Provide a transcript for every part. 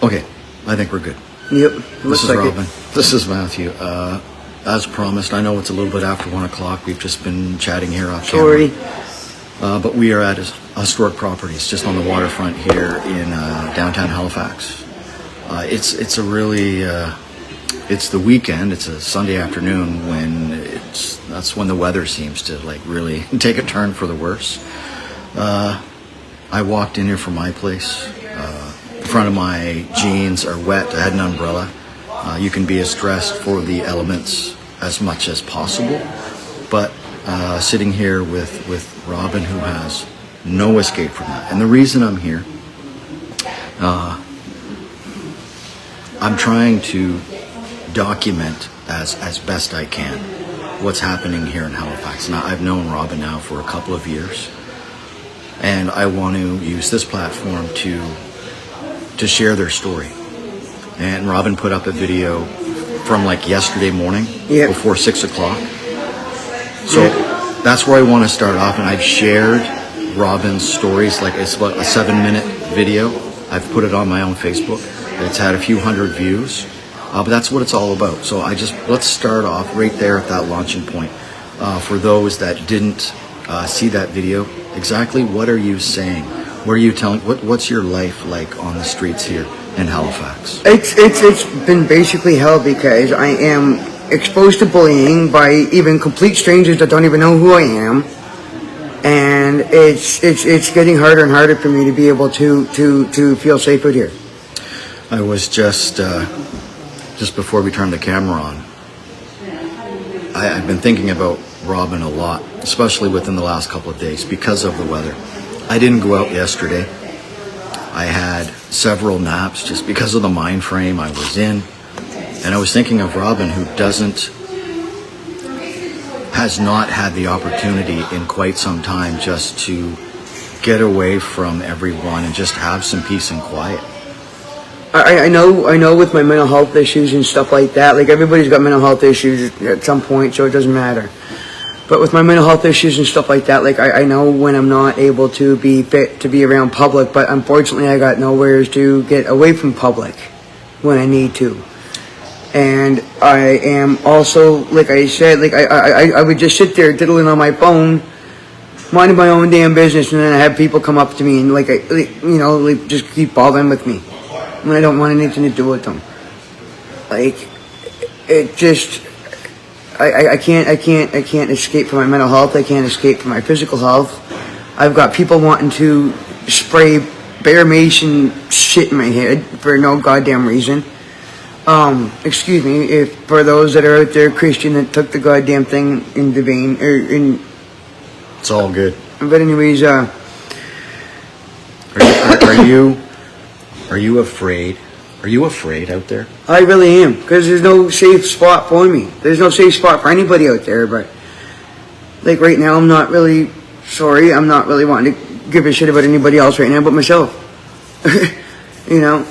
Okay, I think we're good. Yep. This is Robin. This is Matthew. As promised, I know it's a little bit after 1 o'clock. We've just been chatting here off camera. Sorry. But we are at Historic Properties, just on the waterfront here in downtown Halifax. It's a really, it's the weekend. It's a Sunday afternoon when that's when the weather seems to like really take a turn for the worse. I walked in here from my place. The front of my jeans are wet. I had an umbrella. You can be as dressed for the elements as much as possible, but sitting here with Robin, who has no escape from that. And the reason I'm here, I'm trying to document as best I can what's happening here in Halifax. Now, I've known Robin now for a couple of years, and I want to use this platform to share their story. And Robin put up a video from like yesterday morning, before 6 o'clock. So that's where I want to start off, and I've shared Robin's stories. Like, it's about a 7-minute video. I've put it on my own Facebook. It's had a few hundred views, but that's what it's all about. So let's start off right there at that launching point. For those that didn't see that video, exactly what are you saying? What are you telling? What's your life like on the streets here in Halifax? It's been basically hell because I am exposed to bullying by even complete strangers that don't even know who I am, and it's getting harder and harder for me to be able to feel safe out here. I was just before we turned the camera on, I've been thinking about Robin a lot, especially within the last couple of days because of the weather. I didn't go out yesterday. I had several naps just because of the mind frame I was in. And I was thinking of Robin, who has not had the opportunity in quite some time just to get away from everyone and just have some peace and quiet. I know with my mental health issues and stuff like that, like everybody's got mental health issues at some point, so it doesn't matter. But with my mental health issues and stuff like that, like I know when I'm not able to be fit to be around public, but unfortunately I got nowhere to get away from public when I need to. And I am also, like I said, like I would just sit there diddling on my phone, minding my own damn business, and then I have people come up to me and just keep bothering with me when I don't want anything to do with them. Like, it just, I can't escape from my mental health. I can't escape from my physical health. I've got people wanting to spray Bear Mason shit in my head for no goddamn reason. Excuse me, if for those that are out there Christian that took the goddamn thing in the vein, it's all good. But anyways, are you afraid? Are you afraid out there? I really am, because there's no safe spot for me. There's no safe spot for anybody out there, but like right now I'm not really wanting to give a shit about anybody else right now but myself. You know,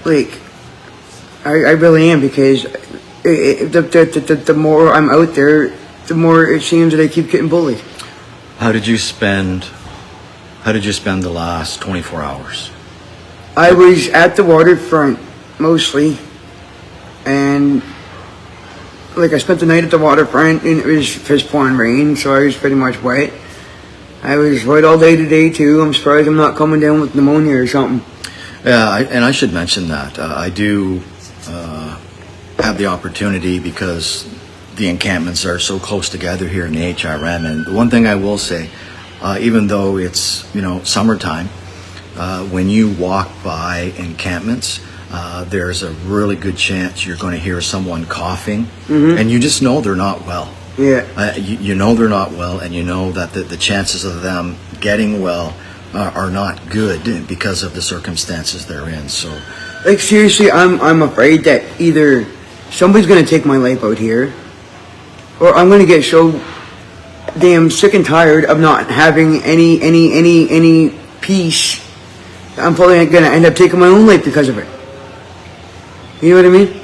like I really am, because the more I'm out there, the more it seems that I keep getting bullied. How did you spend the last 24 hours? I was at the waterfront mostly, and like I spent the night at the waterfront, and it was piss pouring rain, so I was pretty much wet. I was wet all day today too. I'm surprised I'm not coming down with pneumonia or something. Yeah, and I should mention that I do have the opportunity, because the encampments are so close together here in the HRM. And the one thing I will say, even though it's summertime, when you walk by encampments, there's a really good chance you're going to hear someone coughing, and you just know they're not well. Yeah. You know they're not well, and you know that the chances of them getting well are not good because of the circumstances they're in. So, like, seriously, I'm afraid that either somebody's going to take my life out here, or I'm going to get so damn sick and tired of not having any peace. I'm probably going to end up taking my own life because of it. You know what I mean?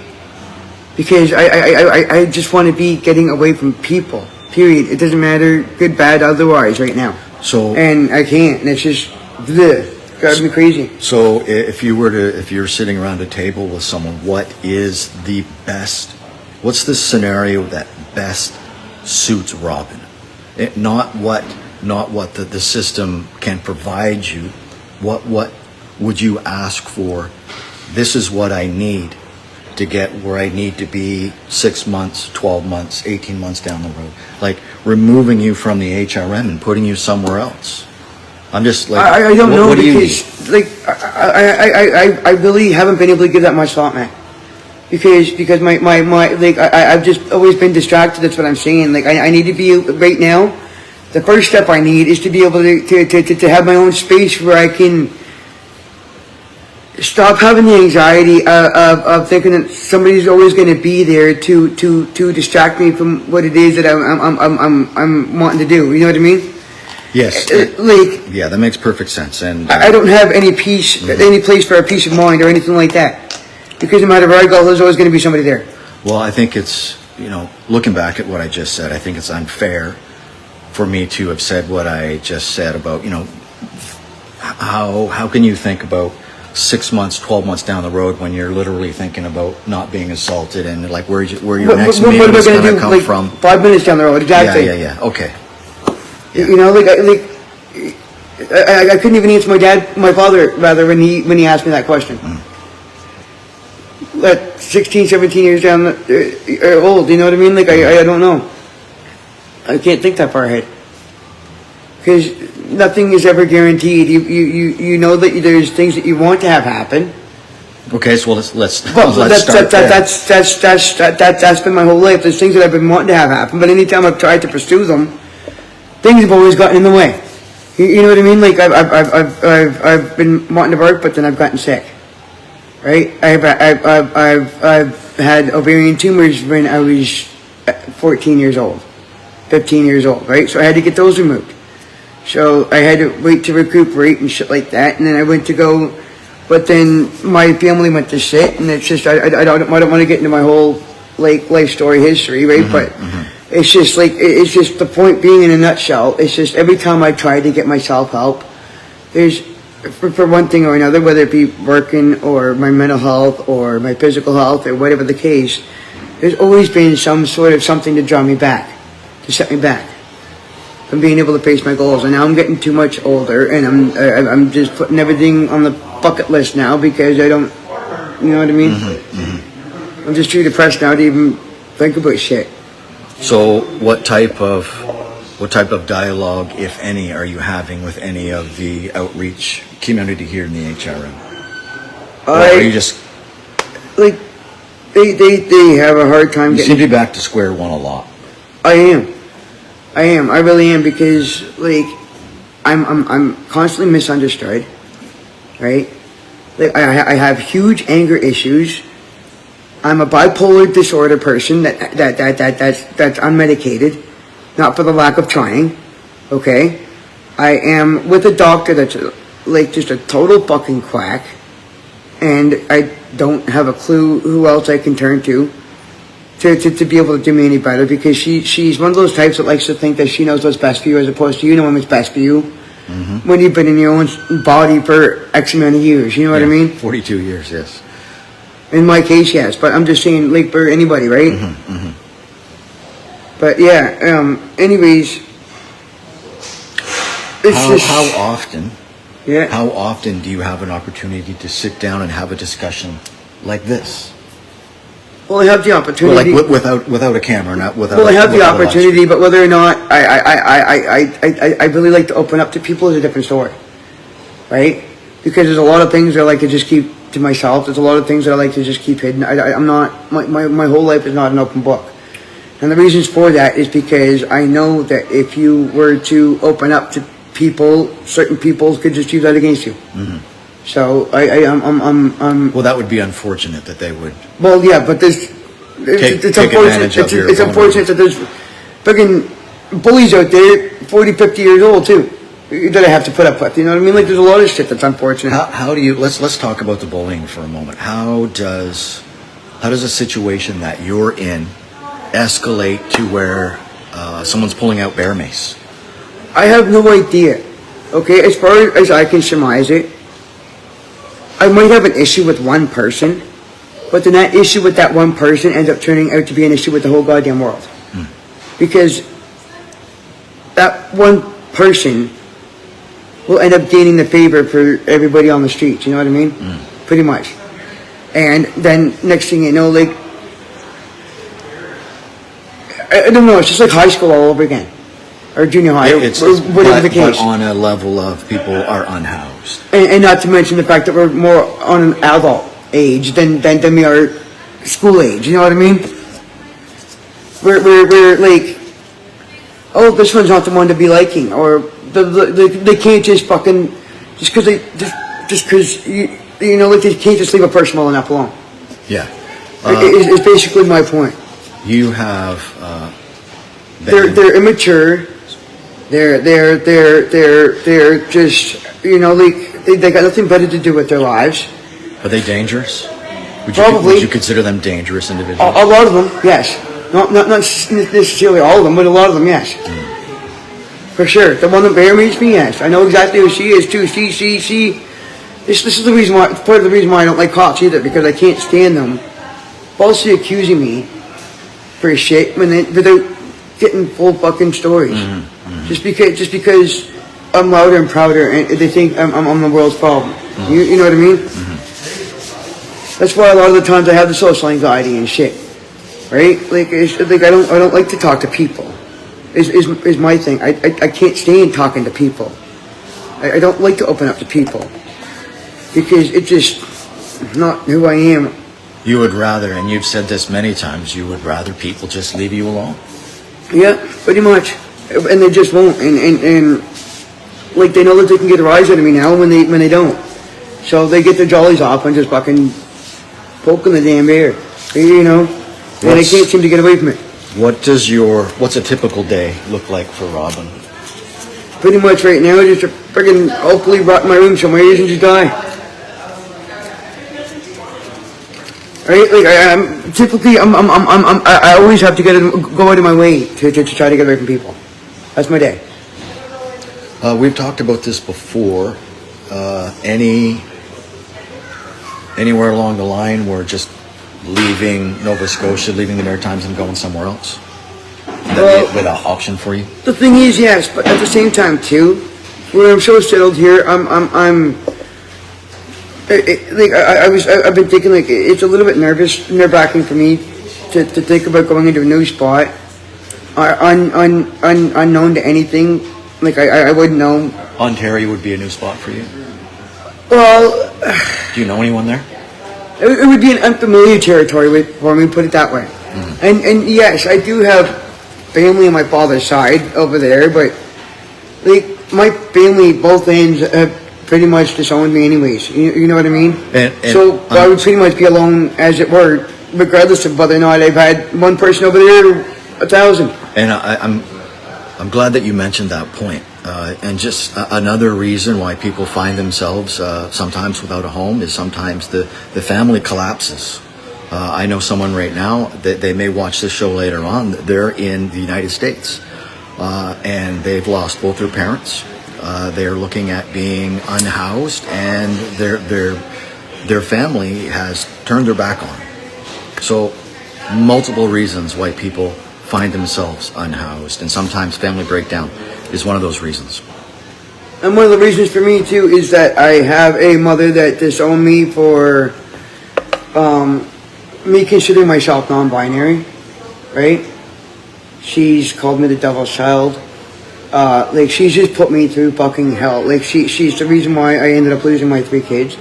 Because I just want to be getting away from people. Period. It doesn't matter, good, bad, otherwise, right now. So, and I can't. And it's just bleh. Drives me crazy. So if you're sitting around a table with someone, what's the scenario that best suits Robin? Not what the system can provide you. What would you ask for? This is what I need to get where I need to be 6 months, 12 months, 18 months down the road. Like removing you from the HRM and putting you somewhere else. I'm just like, I don't know, what do you because need? like I really haven't been able to give that much thought, man. Because my like I've just always been distracted. That's what I'm saying. Like I need to be right now. The first step I need is to be able to have my own space where I can stop having the anxiety of thinking that somebody's always going to be there to distract me from what it is that I'm wanting to do. You know what I mean? Yes. Like, yeah, that makes perfect sense. And I don't have any peace, any place for a peace of mind or anything like that. Because no matter where I go, there's always going to be somebody there. Well, I think it's, looking back at what I just said, I think it's unfair for me to have said what I just said about, how can you think about 6 months, 12 months down the road when you're literally thinking about not being assaulted and like where your next meal is going to come like, from? 5 minutes down the road, exactly. Yeah. Okay. Yeah. I couldn't even answer my father, rather, when he asked me that question. At 16, 17 years down old, you know what I mean? Like, I don't know. I can't think that far ahead. Because nothing is ever guaranteed. You know that there's things that you want to have happen. Okay, so let's start there. That's been my whole life. There's things that I've been wanting to have happen, but anytime I've tried to pursue them, things have always gotten in the way. You know what I mean? Like I've been wanting to work, but then I've gotten sick. Right? I've had ovarian tumors when I was 14 years old, 15 years old. Right? So I had to get those removed. So I had to wait to recuperate and shit like that, and then I went to go. But then my family went to shit, and it's just I don't want to get into my whole like life story history, right? But it's just like it's just the point being in a nutshell. It's just every time I try to get myself help, there's for one thing or another, whether it be working or my mental health or my physical health or whatever the case, there's always been some sort of something to draw me back, to set me back from being able to face my goals. And now I'm getting too much older, and I'm just putting everything on the bucket list now because I don't, you know what I mean? I'm just too depressed now to even think about shit. So what type of dialogue, if any, are you having with any of the outreach community here in the HRM? Or are you just like they have a hard time you getting... seem to be back to square one a lot. I really am, because like I'm constantly misunderstood, right? Like I have huge anger issues. I'm a bipolar disorder person that's unmedicated, not for the lack of trying. Okay, I am with a doctor that's like just a total fucking quack, and I don't have a clue who else I can turn to be able to do me any better, because she's one of those types that likes to think that she knows what's best for you, as opposed to you knowing what's best for you when you've been in your own body for X amount of years. You know what I mean? 42 years, yes. In my case, yes, but I'm just saying, like, for anybody, right? But yeah, anyways, it's how often? Yeah. How often do you have an opportunity to sit down and have a discussion like this? Well, I have the opportunity. Well, like without a camera, not without. Well, I have the opportunity, but whether or not I really like to open up to people is a different story, right? Because there's a lot of things that I like to just keep to myself. There's a lot of things that I like to just keep hidden. I'm not, my whole life is not an open book. And the reasons for that is because I know that if you were to open up to people, certain people could just use that against you. So I'm. Well, that would be unfortunate that they would. Well, yeah, but it's unfortunate. It's unfortunate that there's fucking bullies out there, 40, 50 years old too, that I have to put up with. You know what I mean? Like, there's a lot of shit that's unfortunate. How do you? Let's talk about the bullying for a moment. How does a situation that you're in escalate to where someone's pulling out bear mace? I have no idea. Okay, as far as I can surmise it, I might have an issue with one person, but then that issue with that one person ends up turning out to be an issue with the whole goddamn world. Because that one person will end up gaining the favor for everybody on the streets, you know what I mean? Pretty much. And then next thing you know, like, I don't know, it's just like high school all over again. Or junior high, or whatever the case. But on a level of people are unhoused. And not to mention the fact that we're more on an adult age than we are school age, you know what I mean? We're like, oh, this one's not the one to be liking, or they can't just fucking, just because you know, like, they can't just leave a person well enough alone. Yeah. It's basically my point. You have, they're immature. They're just, you know, like, they got nothing better to do with their lives. Are they dangerous? Probably. Would you consider them dangerous individuals? A lot of them, yes. Not necessarily all of them, but a lot of them, yes. For sure. The one that marries me, yes. I know exactly who she is too. She. This is the reason why. Part of the reason why I don't like cops either, because I can't stand them falsely accusing me for shit without getting full fucking stories. Just because I'm louder and prouder, and they think I'm the world's problem. You know what I mean? That's why a lot of the times I have the social anxiety and shit, right? Like, I don't like to talk to people. Is my thing. I can't stand talking to people. I don't like to open up to people because it's just not who I am. You would rather, and you've said this many times, you would rather people just leave you alone. Yeah, pretty much. And they just won't. And like, they know that they can get a rise out of me now when they don't. So they get their jollies off and just fucking poking the damn air, you know. And they can't seem to get away from it. What's a typical day look like for Robin? Pretty much right now, just to friggin' hopefully rot in my room somewhere and just die. Right? Like, I always have to go out of my way to try to get away from people. That's my day. We've talked about this before. Anywhere along the line where just leaving Nova Scotia, leaving the Maritimes and going somewhere else? Would that be an option for you? The thing is, yes, but at the same time too, when I'm so settled here, I've been thinking, like, it's a little bit nerve-wracking for me to think about going into a new spot, unknown to anything. Like, I wouldn't know. Ontario would be a new spot for you? Well, do you know anyone there? It would be an unfamiliar territory for me, put it that way. And yes, I do have family on my father's side over there, but like, my family, both ends, have pretty much disowned me anyways. You know what I mean? And so I would pretty much be alone, as it were, regardless of whether or not I've had one person over there or 1,000. And I'm glad that you mentioned that point. And just another reason why people find themselves sometimes without a home is sometimes the family collapses. I know someone right now that they may watch this show later on. They're in the United States, and they've lost both their parents. They're looking at being unhoused, and their family has turned their back on them. So, multiple reasons why people find themselves unhoused, and sometimes family breakdown is one of those reasons. And one of the reasons for me too is that I have a mother that disowned me for me considering myself non-binary, right? She's called me the devil's child. Like, she's just put me through fucking hell. Like, she's the reason why I ended up losing my 3 kids,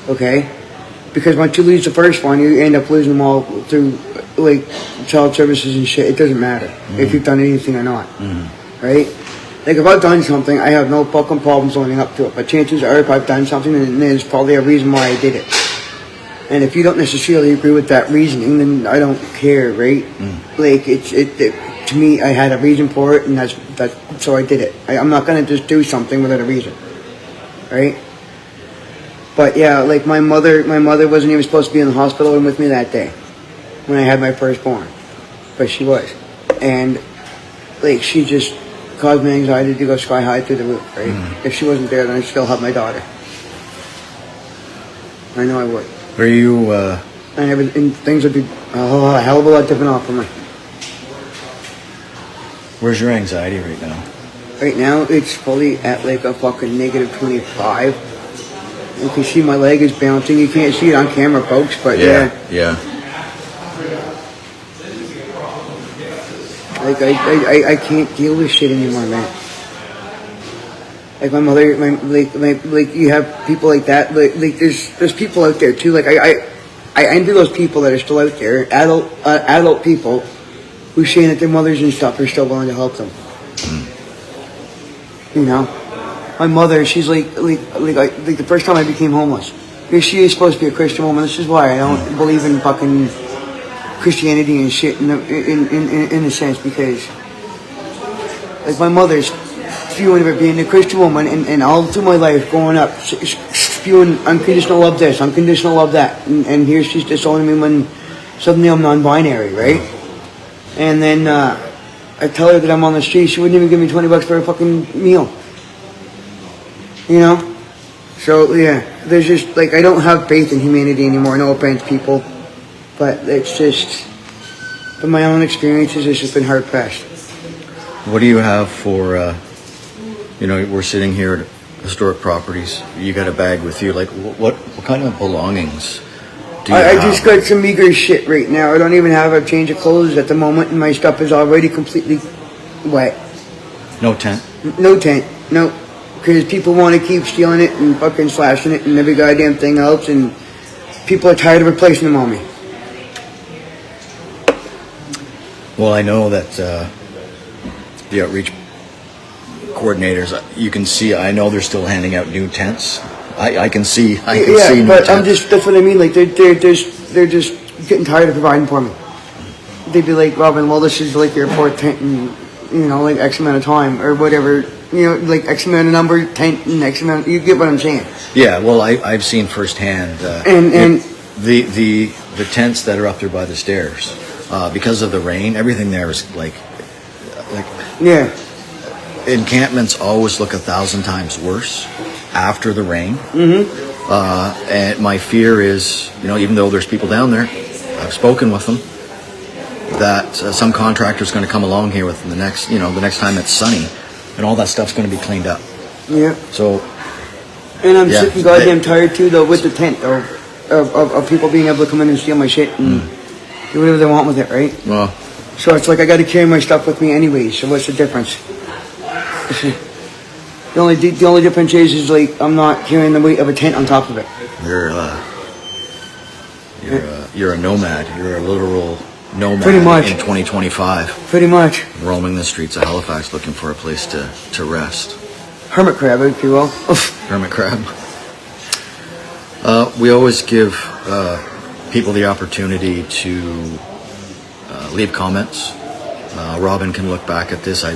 okay? Because once you lose the first one, you end up losing them all through, like, child services and shit. It doesn't matter if you've done anything or not, right? Like, if I've done something, I have no fucking problems owning up to it. But chances are, if I've done something, then there's probably a reason why I did it. And if you don't necessarily agree with that reasoning, then I don't care, right? Like, to me, I had a reason for it, and that's so I did it. I'm not gonna just do something without a reason, right? But yeah, like, my mother wasn't even supposed to be in the hospital with me that day when I had my firstborn, but she was, and like, she just caused me anxiety to go sky high through the roof, right? If she wasn't there, then I'd still have my daughter. I know I would. Are you, And things would be a hell of a lot different off for me. where's your anxiety right now? Right now, it's fully at like a fucking negative 25. You can see my leg is bouncing. You can't see it on camera, folks, but yeah. Like, I can't deal with shit anymore, man. Like my mother, like you have people like that. Like there's people out there too. Like I envy those people that are still out there, adult people, who's saying that their mothers and stuff are still willing to help them. You know, my mother, she's like the first time I became homeless. She is supposed to be a Christian woman. This is why I don't believe in fucking Christianity and shit in a sense, because like my mother's spewing about being a Christian woman, and all through my life growing up spewing unconditional love this, unconditional love that, and here she's disowning me when suddenly I'm non-binary, right? And then I tell her that I'm on the street, she wouldn't even give me $20 for a fucking meal. You know? So yeah, there's just like I don't have faith in humanity anymore. No offense, people, but it's just from my own experiences, it's just been hard pressed. What do you have for, we're sitting here at Historic Properties. You got a bag with you. Like, what kind of belongings do you have? I just got some meager shit right now. I don't even have a change of clothes at the moment, and my stuff is already completely wet. No tent? No tent. No. Because people want to keep stealing it and fucking slashing it and every goddamn thing else, and people are tired of replacing them on me. Well, I know that the outreach coordinators, you can see, I know they're still handing out new tents. I can see Yeah, new but tents. that's what I mean. Like they're just getting tired of providing for me. They'd be like, Robin, well, this is like your fourth tent in, like X amount of time or whatever. Like X amount of number tent and X amount. You get what I'm saying? Yeah. Well, I've seen firsthand. And the tents that are up there by the stairs, because of the rain, everything there is like yeah. Encampments always look 1,000 times worse after the rain. Mm-hmm. And my fear is, even though there's people down there, I've spoken with them, that some contractor's going to come along here within the next time it's sunny, and all that stuff's going to be cleaned up. Yeah. So. And I'm sick and goddamn tired too, though, with the tent, though, of people being able to come in and steal my shit and do whatever they want with it, right? Well. So it's like I got to carry my stuff with me anyway. So what's the difference? The only difference is like I'm not carrying the weight of a tent on top of it. You're a nomad. You're a literal nomad. Pretty much. In 2025. Pretty much. Roaming the streets of Halifax looking for a place to rest. Hermit crab, if you will. Hermit crab. We always give people the opportunity to leave comments. Robin can look back at this. I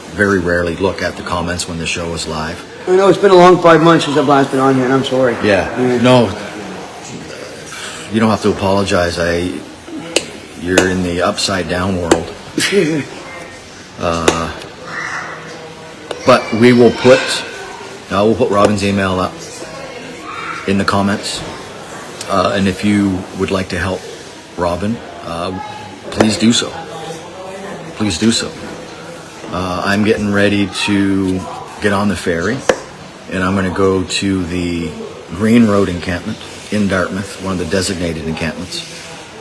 very rarely look at the comments when the show is live. I know it's been a long 5 months since I've last been on here, and I'm sorry. Yeah. No, you don't have to apologize. You're in the upside down world. But we'll put Robin's email up in the comments. And if you would like to help Robin, please do so. Please do so. I'm getting ready to get on the ferry, and I'm going to go to the Green Road encampment in Dartmouth, one of the designated encampments.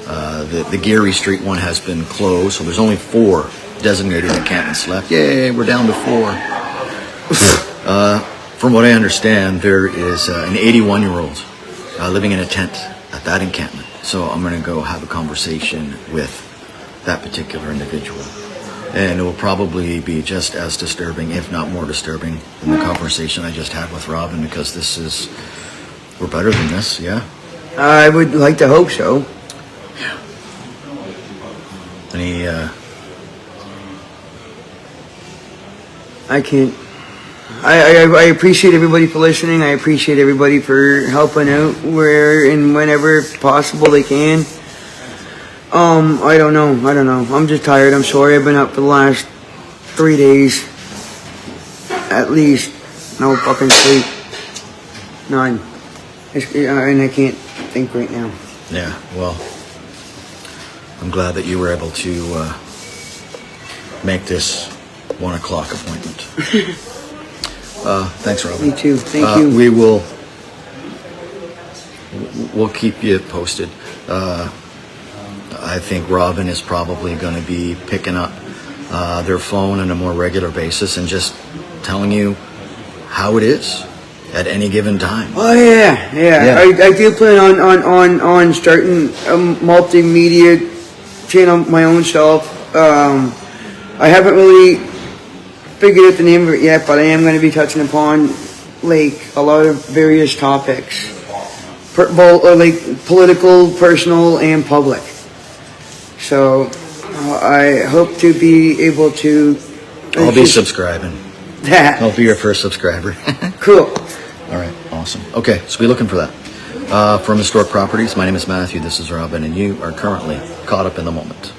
The Geary Street one has been closed, so there's only 4 designated encampments left. Yay, we're down to 4. From what I understand, there is an 81-year-old living in a tent at that encampment. So I'm going to go have a conversation with that particular individual. And it will probably be just as disturbing, if not more disturbing, than the conversation I just had with Robin, because we're better than this, yeah? I would like to hope so. Yeah. Any, I can't. I appreciate everybody for listening. I appreciate everybody for helping out where and whenever possible they can. I don't know. I'm just tired. I'm sorry. I've been up for the last 3 days. At least. No fucking sleep. None. And I can't think right now. Yeah, well, I'm glad that you were able to make this 1 o'clock appointment. Thanks, Robin. Me too. Thank you. We'll keep you posted. I think Robin is probably going to be picking up their phone on a more regular basis and just telling you how it is at any given time. Oh yeah. I do plan on starting a multimedia channel my own self. I haven't really figured out the name of it yet, but I am going to be touching upon like a lot of various topics, like political, personal, and public. So I hope to be able to. I'll be subscribing. That. I'll be your first subscriber. Cool. All right, awesome. Okay, so be looking for that. From Historic Properties, my name is Matthew, this is Robin, and you are currently caught up in the moment.